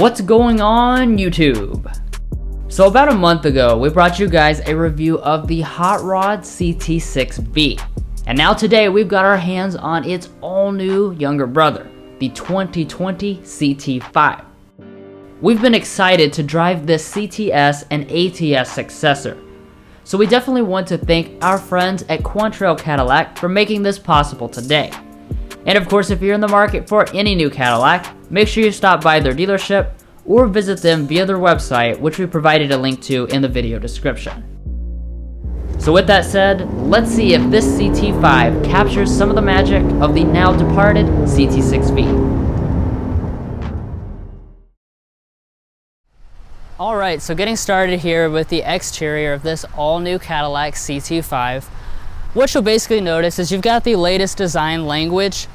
What's going on, YouTube? So about a month ago, we brought you guys a review of the Hot Rod CT6V. And now today, we've got our hands on its all-new younger brother, the 2020 CT5. We've been excited to drive this CTS and ATS successor. So we definitely want to thank our friends at Quantrell Cadillac for making this possible today. And of course, if you're in the market for any new Cadillac, make sure you stop by their dealership or visit them via their website, which we provided a link to in the video description. So with that said, let's see if this CT5 captures some of the magic of the now departed CT6V. Alright, so getting started here with the exterior of this all-new Cadillac CT5. What you'll basically notice is you've got the latest design language.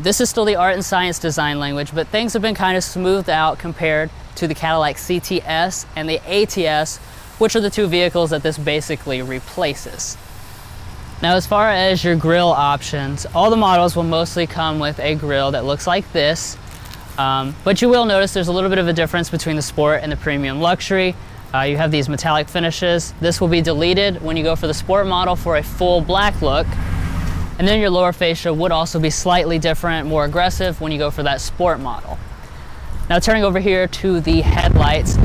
This is still the art and science design language, but things have been kind of smoothed out compared to the Cadillac CTS and the ATS, which are the two vehicles that this basically replaces. Now, as far as your grille options, all the models will mostly come with a grille that looks like this, but you will notice there's a little bit of a difference between the Sport and the Premium Luxury. You have these metallic finishes. This will be deleted when you go for the Sport model for a full black look. And then your lower fascia would also be slightly different, more aggressive when you go for that Sport model. Now turning over here to the headlights,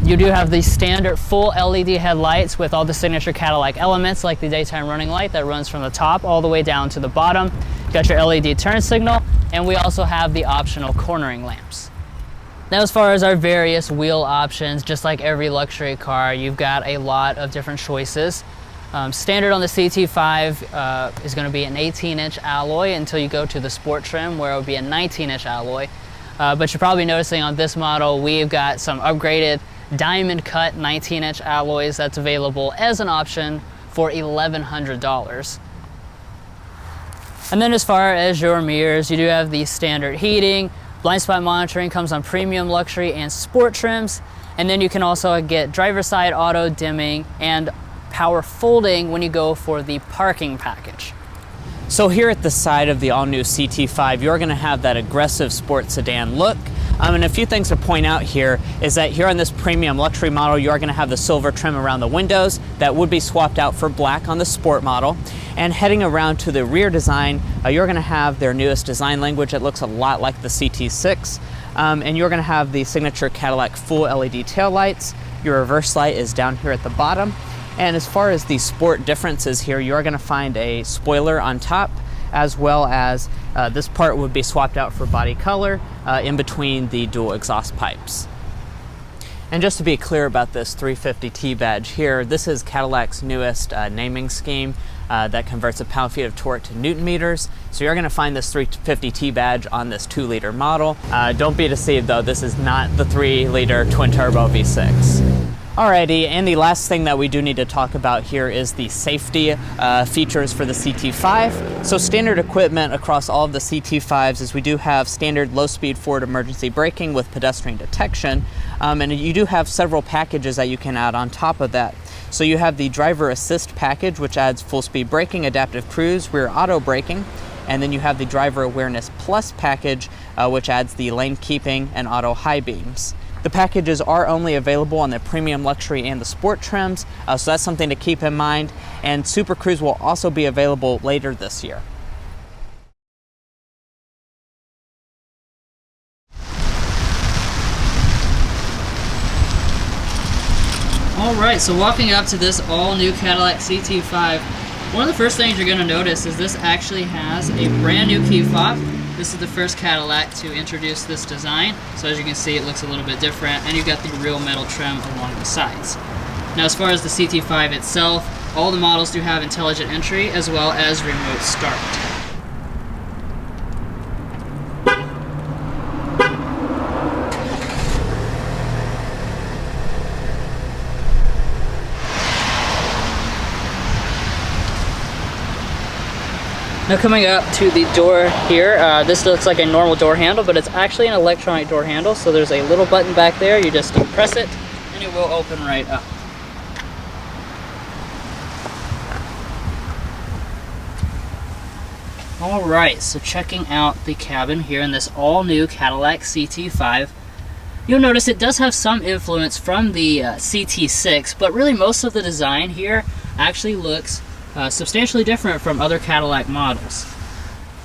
you do have the standard full LED headlights with all the signature Cadillac elements like the daytime running light that runs from the top all the way down to the bottom. You got your LED turn signal, and we also have the optional cornering lamps. Now, as far as our various wheel options, just like every luxury car, you've got a lot of different choices. Standard on the CT5 is going to be an 18-inch alloy until you go to the Sport trim where it would be a 19-inch alloy. But you're probably noticing on this model, we've got some upgraded diamond cut 19-inch alloys that's available as an option for $1,100. And then as far as your mirrors, you do have the standard heating. Blind spot monitoring comes on Premium Luxury and Sport trims. And then you can also get driver's side auto dimming and power folding when you go for the parking package. So here at the side of the all-new CT5, you're going to have that aggressive sport sedan look. And a few things to point out here is that here on this Premium Luxury model, you are going to have the silver trim around the windows that would be swapped out for black on the Sport model. And heading around to the rear design, you're going to have their newest design language that looks a lot like the CT6. And you're going to have the signature Cadillac full LED taillights. Your reverse light is down here at the bottom. And as far as the Sport differences here, you're going to find a spoiler on top, as well as this part would be swapped out for body color in between the dual exhaust pipes. And just to be clear about this 350T badge here, this is Cadillac's newest naming scheme that converts a pound-feet of torque to Newton meters. So you're going to find this 350T badge on this 2-liter model. Don't be deceived though, this is not the 3-liter twin-turbo V6. Alrighty, and the last thing that we do need to talk about here is the safety features for the CT5. So standard equipment across all of the CT5s is we do have standard low-speed forward emergency braking with pedestrian detection, and you do have several packages that you can add on top of that. So you have the driver assist package, which adds full-speed braking, adaptive cruise, rear auto braking, and then you have the driver awareness plus package, which adds the lane keeping and auto high beams. The packages are only available on the Premium Luxury and the Sport trims, so that's something to keep in mind. And Super Cruise will also be available later this year. Alright, so walking up to this all-new Cadillac CT5, one of the first things you're going to notice is this actually has a brand new key fob. This is the first Cadillac to introduce this design, so as you can see it looks a little bit different, and you've got the real metal trim along the sides. Now as far as the CT5 itself, all the models do have intelligent entry as well as remote start. Now coming up to the door here, this looks like a normal door handle, but it's actually an electronic door handle. So there's a little button back there, you just press it and it will open right up. Alright, so checking out the cabin here in this all-new Cadillac CT5. You'll notice it does have some influence from the CT6, but really most of the design here actually looks substantially different from other Cadillac models.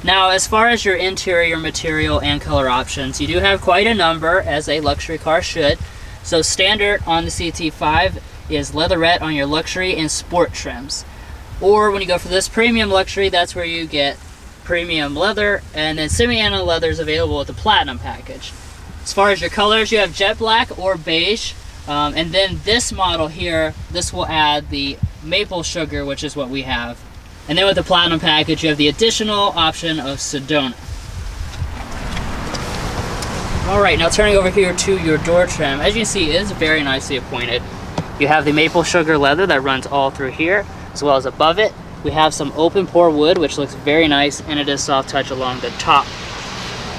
Now, as far as your interior material and color options, you do have quite a number, as a luxury car should. So standard on the CT5 is leatherette on your luxury and sport trims. Or when you go for this premium luxury, that's where you get premium leather, and then semi-anno leather is available with the platinum package. As far as your colors, you have jet black or beige, and then this model here, this will add the maple sugar, which is what we have. And then with the platinum package, you have the additional option of Sedona. All right, now turning over here to your door trim. As you can see, it is very nicely appointed. You have the maple sugar leather that runs all through here, as well as above it. We have some open pore wood, which looks very nice, and it is soft touch along the top.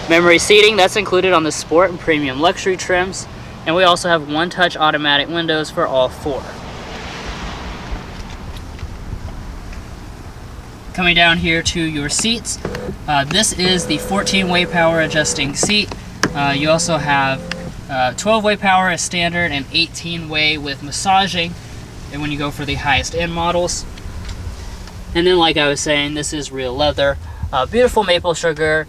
Memory seating, that's included on the sport and premium luxury trims. And we also have one-touch automatic windows for all four. Coming down here to your seats, this is the 14-way power adjusting seat. You also have 12-way power as standard and 18-way with massaging, and when you go for the highest end models. And then, like I was saying, this is real leather, beautiful maple sugar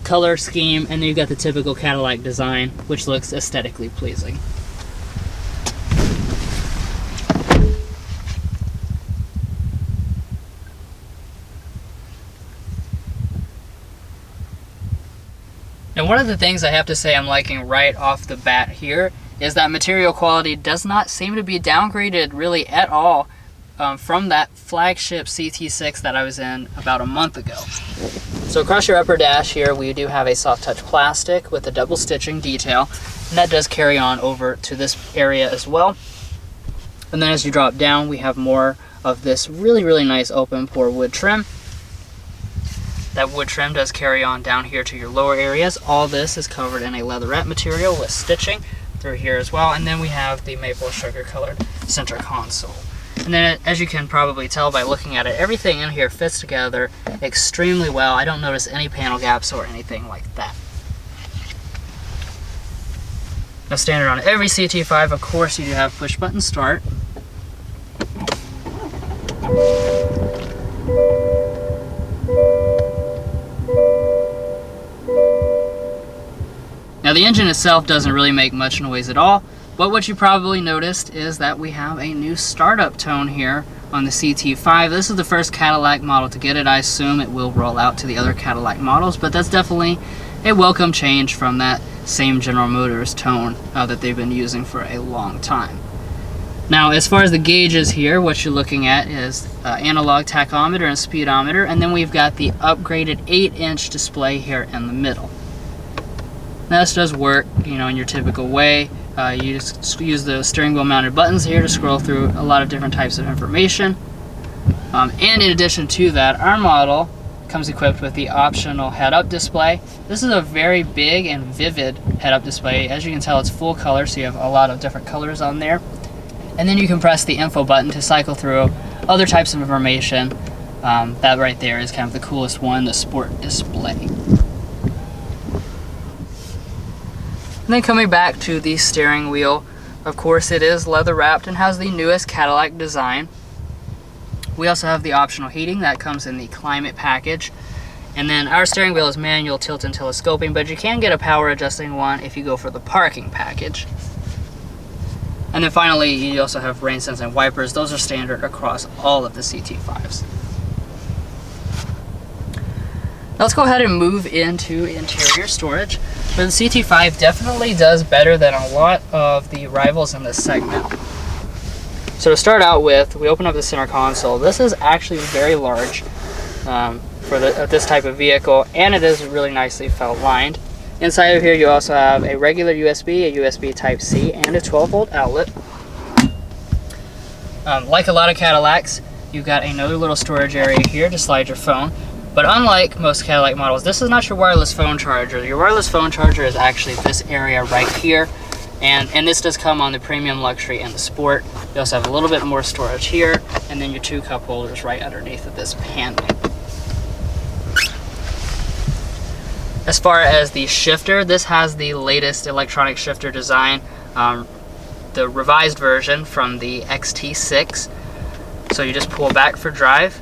color scheme, and then you've got the typical Cadillac design, which looks aesthetically pleasing. And one of the things I have to say I'm liking right off the bat here is that material quality does not seem to be downgraded really at all from that flagship CT6 that I was in about a month ago. So across your upper dash here, we do have a soft touch plastic with a double stitching detail, and that does carry on over to this area as well. And then as you drop down, we have more of this really nice open pore wood trim. That wood trim does carry on down here to your lower areas. All this is covered in a leatherette material with stitching through here as well. And then we have the maple sugar colored center console. And then, as you can probably tell by looking at it, everything in here fits together extremely well. I don't notice any panel gaps or anything like that. Now, standard on every CT5, of course, you do have push button start. Now, the engine itself doesn't really make much noise at all, but what you probably noticed is that we have a new startup tone here on the CT5. This is the first Cadillac model to get it. I assume it will roll out to the other Cadillac models, but that's definitely a welcome change from that same General Motors tone that they've been using for a long time. Now, as far as the gauges here, what you're looking at is analog tachometer and speedometer, and then we've got the upgraded 8-inch display here in the middle. Now, this does work, in your typical way. You just use the steering wheel mounted buttons here to scroll through a lot of different types of information. And in addition to that, our model comes equipped with the optional head-up display. This is a very big and vivid head-up display. As you can tell, it's full color, so you have a lot of different colors on there. And then you can press the info button to cycle through other types of information. That right there is kind of the coolest one, the sport display. And then coming back to the steering wheel, of course it is leather wrapped and has the newest Cadillac design. We also have the optional heating that comes in the climate package. And then our steering wheel is manual tilt and telescoping, but you can get a power adjusting one if you go for the parking package. And then finally, you also have rain sensing wipers. Those are standard across all of the CT5s. Now let's go ahead and move into interior storage. But the CT5 definitely does better than a lot of the rivals in this segment. So to start out with, we open up the center console. This is actually very large for this type of vehicle, and it is really nicely felt lined. Inside of here, you also have a regular USB, a USB Type-C, and a 12-volt outlet. Like a lot of Cadillacs, you've got another little storage area here to slide your phone. But unlike most Cadillac models, this is not your wireless phone charger. Your wireless phone charger is actually this area right here. And this does come on the premium luxury and the sport. You also have a little bit more storage here, and then your 2 cup holders right underneath of this panel. As far as the shifter, this has the latest electronic shifter design, the revised version from the XT6. So you just pull back for drive.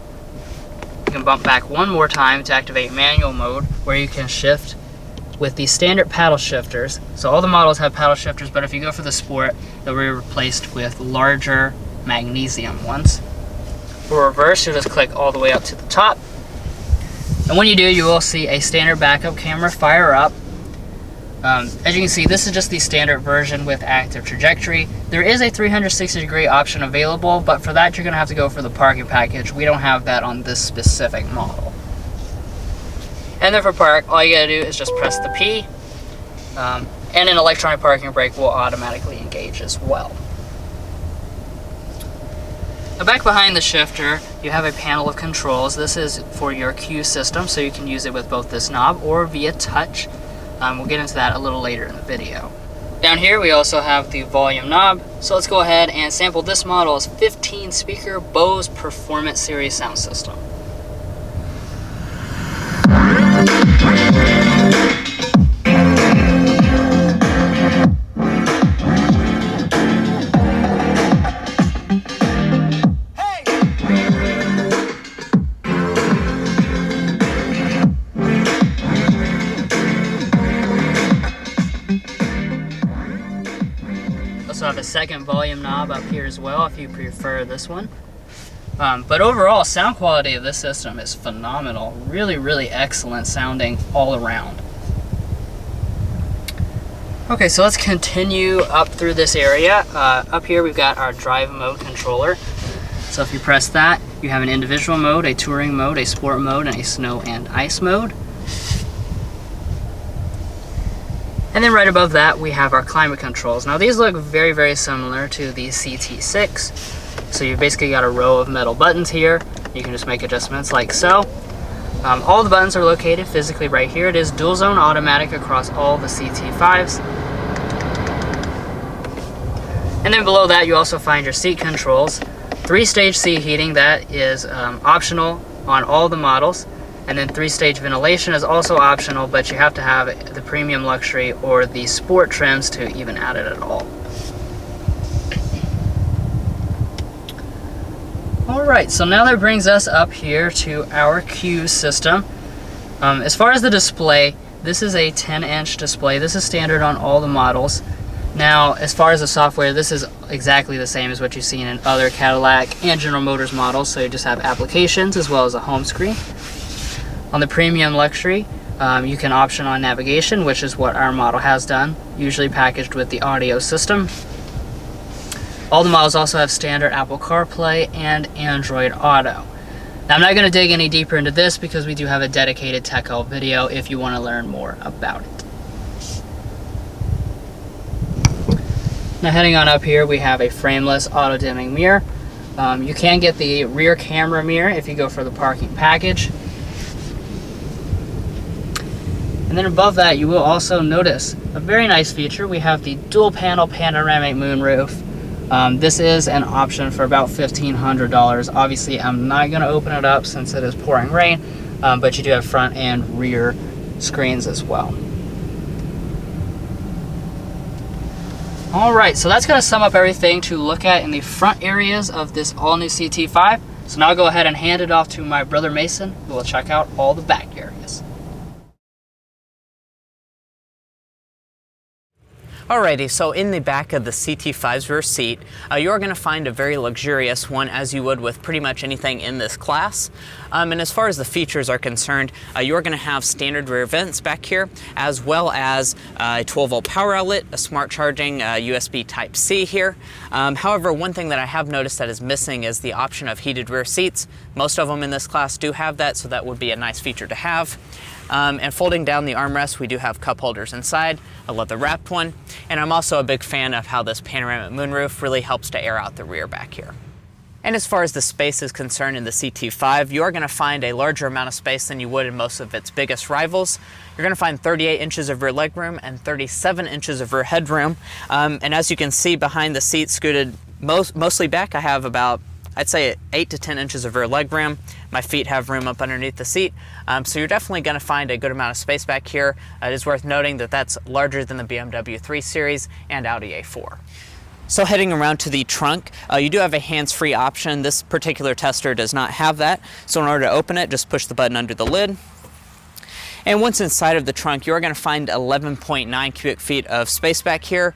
You can bump back one more time to activate manual mode, where you can shift with the standard paddle shifters. So all the models have paddle shifters, but if you go for the Sport, they'll be replaced with larger magnesium ones. For reverse, you'll just click all the way up to the top. And when you do, you will see a standard backup camera fire up. As you can see, this is just the standard version with active trajectory. There is a 360-degree option available, but for that you're going to have to go for the parking package. We don't have that on this specific model. And then for park, all you got to do is just press the P, and an electronic parking brake will automatically engage as well. Now back behind the shifter, you have a panel of controls. This is for your cue system, so you can use it with both this knob or via touch. We'll get into that a little later in the video. Down here we also have the volume knob, so let's go ahead and sample this model's 15 speaker Bose Performance Series sound system. Also have a second volume knob up here as well if you prefer this one. But overall, sound quality of this system is phenomenal. Really excellent sounding all around. Okay, so let's continue up through this area. Up here we've got our drive mode controller. So if you press that, you have an individual mode, a touring mode, a sport mode, and a snow and ice mode. And then right above that, we have our climate controls. Now these look very similar to the CT6. So you've basically got a row of metal buttons here. You can just make adjustments like so. All the buttons are located physically right here. It is dual zone automatic across all the CT5s. And then below that, you also find your seat controls. 3-stage seat heating, that is optional on all the models. And then 3-stage ventilation is also optional, but you have to have the premium luxury or the sport trims to even add it at all. Alright, so now that brings us up here to our cue system. As far as the display, this is a 10-inch display. This is standard on all the models. Now, as far as the software, this is exactly the same as what you've seen in other Cadillac and General Motors models, so you just have applications as well as a home screen. On the premium luxury, you can option on navigation, which is what our model has done, usually packaged with the audio system. All the models also have standard Apple CarPlay and Android Auto. Now, I'm not going to dig any deeper into this because we do have a dedicated Tech Help video if you want to learn more about it. Now heading on up here, we have a frameless auto-dimming mirror. You can get the rear camera mirror if you go for the parking package. And then above that, you will also notice a very nice feature. We have the dual panel panoramic moonroof. This is an option for about $1,500. Obviously, I'm not going to open it up since it is pouring rain, but you do have front and rear screens as well. Alright, so that's going to sum up everything to look at in the front areas of this all-new CT5. So now I'll go ahead and hand it off to my brother Mason, who will check out all the back areas. Alrighty, so in the back of the CT5's rear seat, you're going to find a very luxurious one, as you would with pretty much anything in this class. And as far as the features are concerned, you're going to have standard rear vents back here, as well as a 12-volt power outlet, a smart charging USB Type-C here. However, one thing that I have noticed that is missing is the option of heated rear seats. Most of them in this class do have that, so that would be a nice feature to have. And folding down the armrest, we do have cup holders inside, a leather wrapped one, and I'm also a big fan of how this panoramic moonroof really helps to air out the rear back here. And as far as the space is concerned in the CT5, you're going to find a larger amount of space than you would in most of its biggest rivals. You're going to find 38 inches of rear legroom and 37 inches of rear headroom. And as you can see behind the seat scooted mostly back, I have about I'd say 8 to 10 inches of rear leg room. My feet have room up underneath the seat, so you're definitely going to find a good amount of space back here. It is worth noting that that's larger than the BMW 3 Series and Audi A4. So heading around to the trunk, you do have a hands-free option. This particular tester does not have that, so in order to open it, just push the button under the lid. And once inside of the trunk, you're going to find 11.9 cubic feet of space back here,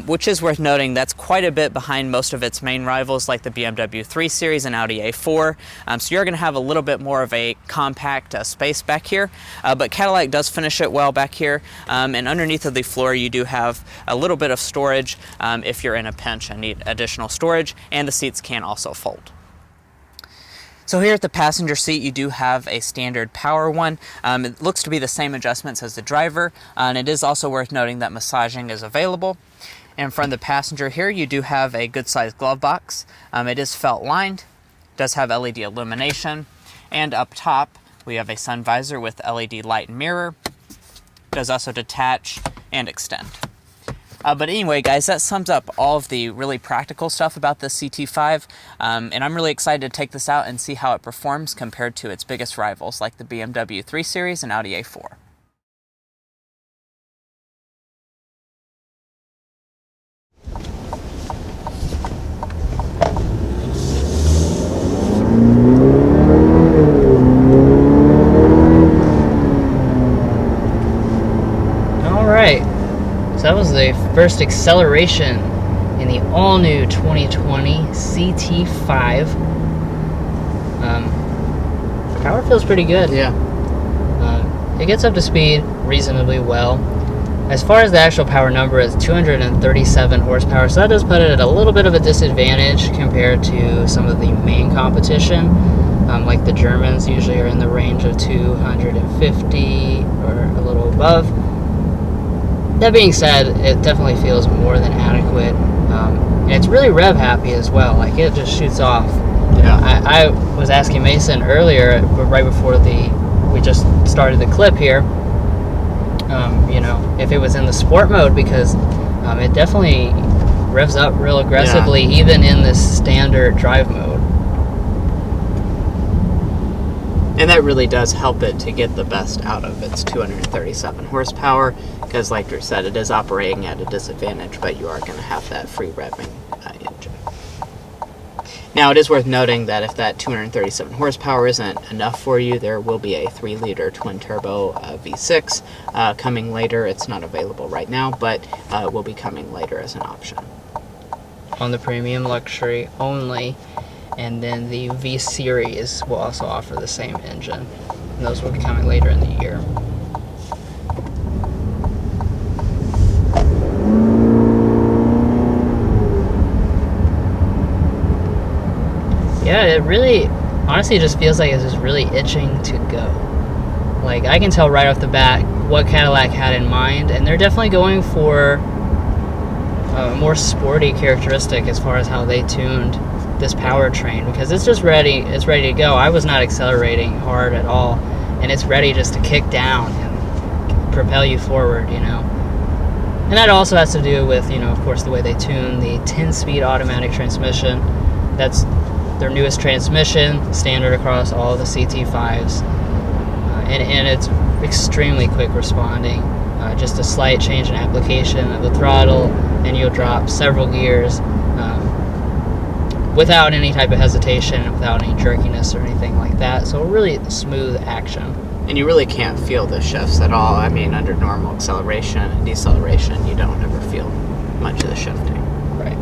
which is worth noting. That's quite a bit behind most of its main rivals like the BMW 3 Series and Audi A4. So you're going to have a little bit more of a compact space back here, but Cadillac does finish it well back here. And underneath of the floor, you do have a little bit of storage if you're in a pinch and need additional storage, and the seats can also fold. So here at the passenger seat, you do have a standard power one. It looks to be the same adjustments as the driver, and it is also worth noting that massaging is available. And from the passenger here, you do have a good-sized glove box. It is felt lined, does have LED illumination, and up top, we have a sun visor with LED light and mirror. Does also detach and extend. But anyway, guys, that sums up all of the really practical stuff about the CT5, and I'm really excited to take this out and see how it performs compared to its biggest rivals like the BMW 3 Series and Audi A4. All right. So that was the first acceleration in the all-new 2020 CT5. Power feels pretty good. Yeah. It gets up to speed reasonably well. As far as the actual power number, it's 237 horsepower, so that does put it at a little bit of a disadvantage compared to some of the main competition. Like the Germans usually are in the range of 250 or a little above. That being said, it definitely feels more than adequate. And it's really rev happy as well. Like, it just shoots off. Yeah. I was asking Mason earlier, right before we just started the clip here, if it was in the sport mode, because it definitely revs up real aggressively, even in this standard drive mode. And that really does help it to get the best out of its 237 horsepower, because like Drew said, it is operating at a disadvantage, but you are going to have that free revving engine. Now, it is worth noting that if that 237 horsepower isn't enough for you, there will be a 3-liter twin-turbo V6 coming later. It's not available right now, but will be coming later as an option. On the premium luxury only. And then the V Series will also offer the same engine. And those will be coming later in the year. Yeah, it really, honestly, just feels like it's just really itching to go. Like, I can tell right off the bat what Cadillac had in mind, and they're definitely going for a more sporty characteristic as far as how they tuned this powertrain, because it's just ready. It's ready to go. I was not accelerating hard at all, and it's ready just to kick down and propel you forward, And that also has to do with, of course, the way they tune the 10-speed automatic transmission. That's their newest transmission, standard across all the CT5s, and it's extremely quick responding. Just a slight change in application of the throttle, and you'll drop several gears without any type of hesitation, without any jerkiness or anything like that. So really smooth action. And you really can't feel the shifts at all. I mean, under normal acceleration and deceleration, you don't ever feel much of the shifting. Right.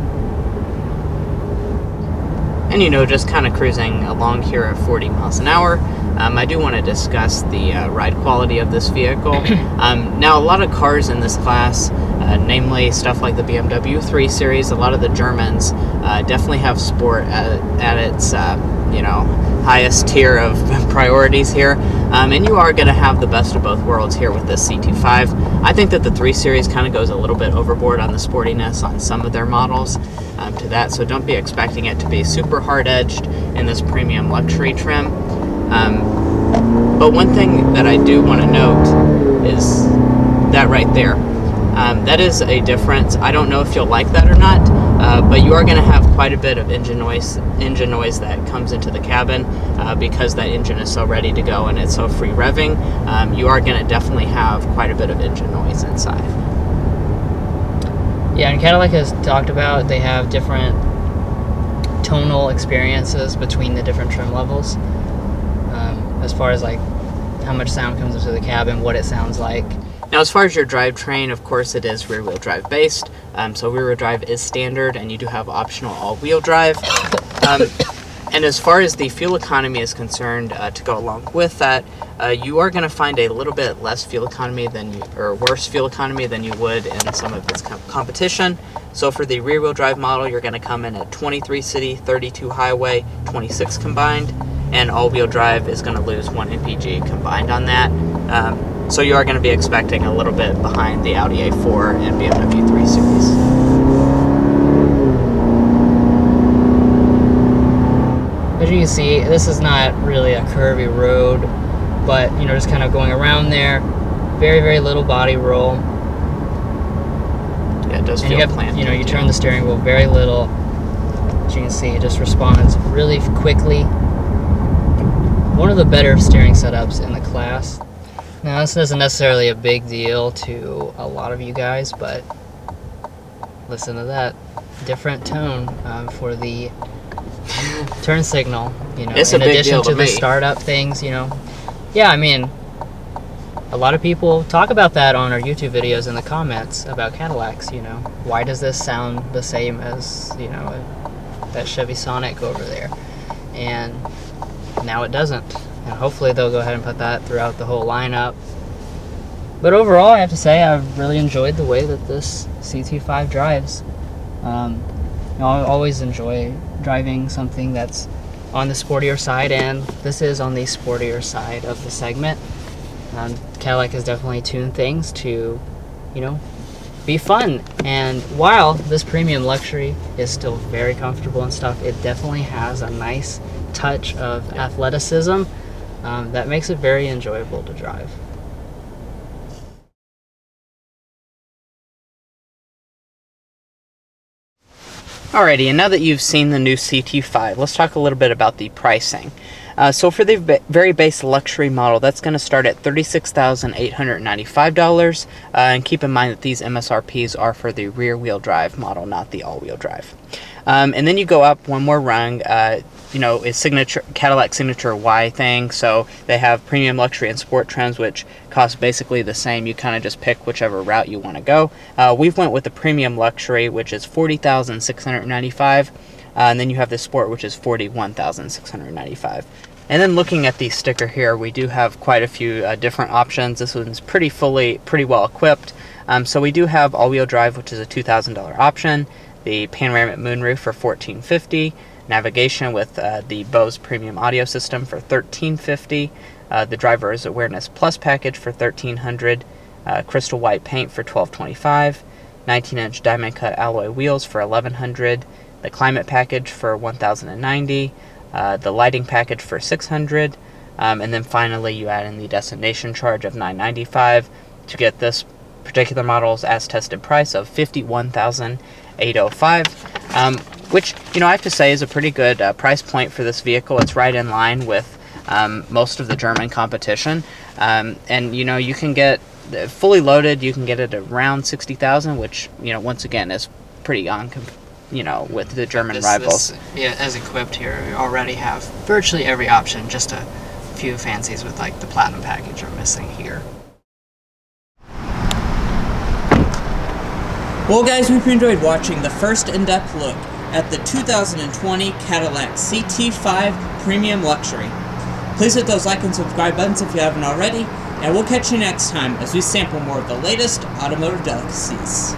And just kind of cruising along here at 40 miles an hour, I do want to discuss the ride quality of this vehicle. Now, a lot of cars in this class, namely stuff like the BMW 3 Series, a lot of the Germans definitely have sport at its highest tier of priorities here. And you are going to have the best of both worlds here with this CT5. I think that the 3 Series kind of goes a little bit overboard on the sportiness on some of their models to that, so don't be expecting it to be super hard-edged in this premium luxury trim. But one thing that I do want to note is that right there. That is a difference. I don't know if you'll like that or not, but you are going to have quite a bit of engine noise that comes into the cabin because that engine is so ready to go and it's so free revving. You are going to definitely have quite a bit of engine noise inside. Yeah, and Cadillac has talked about they have different tonal experiences between the different trim levels, as far as like how much sound comes into the cabin, what it sounds like. Now, as far as your drivetrain, of course, it is rear-wheel drive based. So rear-wheel drive is standard, and you do have optional all-wheel drive. And as far as the fuel economy is concerned, to go along with that, you are going to find a little bit less fuel economy or worse fuel economy than you would in some of its competition. So for the rear-wheel drive model, you're going to come in at 23 city, 32 highway, 26 combined, and all-wheel drive is going to lose 1 mpg combined on that. So you are going to be expecting a little bit behind the Audi A4 and BMW 3 Series. As you can see, this is not really a curvy road, but you know, just kind of going around there. Very, very little body roll. Yeah, it does feel planted. You know, you turn the steering wheel very little. As you can see, it just responds really quickly. One of the better steering setups in the class. Now, this isn't necessarily a big deal to a lot of you guys, but listen to that different tone for the turn signal. You know, it's in a big addition deal to the me. startup things, you know. Yeah, I mean, a lot of people talk about that on our YouTube videos in the comments about Cadillacs. You know, why does this sound the same as, you know, that Chevy Sonic over there? And now it doesn't. And hopefully they'll go ahead and put that throughout the whole lineup. But overall, I have to say, I've really enjoyed the way that this CT5 drives. You know, I always enjoy driving something that's on the sportier side, and this is on the sportier side of the segment. Cadillac has definitely tuned things to, you know, be fun. And while this premium luxury is still very comfortable and stuff, it definitely has a nice touch of athleticism that makes it very enjoyable to drive. Alrighty, and now that you've seen the new CT5, let's talk a little bit about the pricing. So for the very base luxury model, that's going to start at $36,895, and keep in mind that these MSRPs are for the rear-wheel drive model, not the all-wheel drive. And then you go up one more rung. You know, it's Cadillac Signature Y thing, so they have premium luxury and sport trims, which cost basically the same. You kind of just pick whichever route you want to go. We've went with the premium luxury, which is $40,695, and then you have the sport, which is $41,695. And then looking at the sticker here, we do have quite a few different options. This one's pretty well equipped. So we do have all-wheel drive, which is a $2,000 option. The panoramic moonroof for $1,450. Navigation with the Bose premium audio system for $1,350. The driver's awareness plus package for $1,300. Crystal white paint for $1,225. 19-inch diamond cut alloy wheels for $1,100. The climate package for $1,090. The lighting package for $600. And then finally you add in the destination charge of $995 to get this particular model's as tested price of $51,805. Which, you know, I have to say is a pretty good price point for this vehicle. It's right in line with most of the German competition. And, you know, you can get fully loaded, you can get it around $60,000, which, you know, once again is pretty on, you know, with the German rivals. Yeah, as equipped here, we already have virtually every option. Just a few fancies with like the platinum package are missing here. Well, guys, we hope you enjoyed watching the first in-depth look at the 2020 Cadillac CT5 Premium Luxury. Please hit those like and subscribe buttons if you haven't already, and we'll catch you next time as we sample more of the latest automotive delicacies.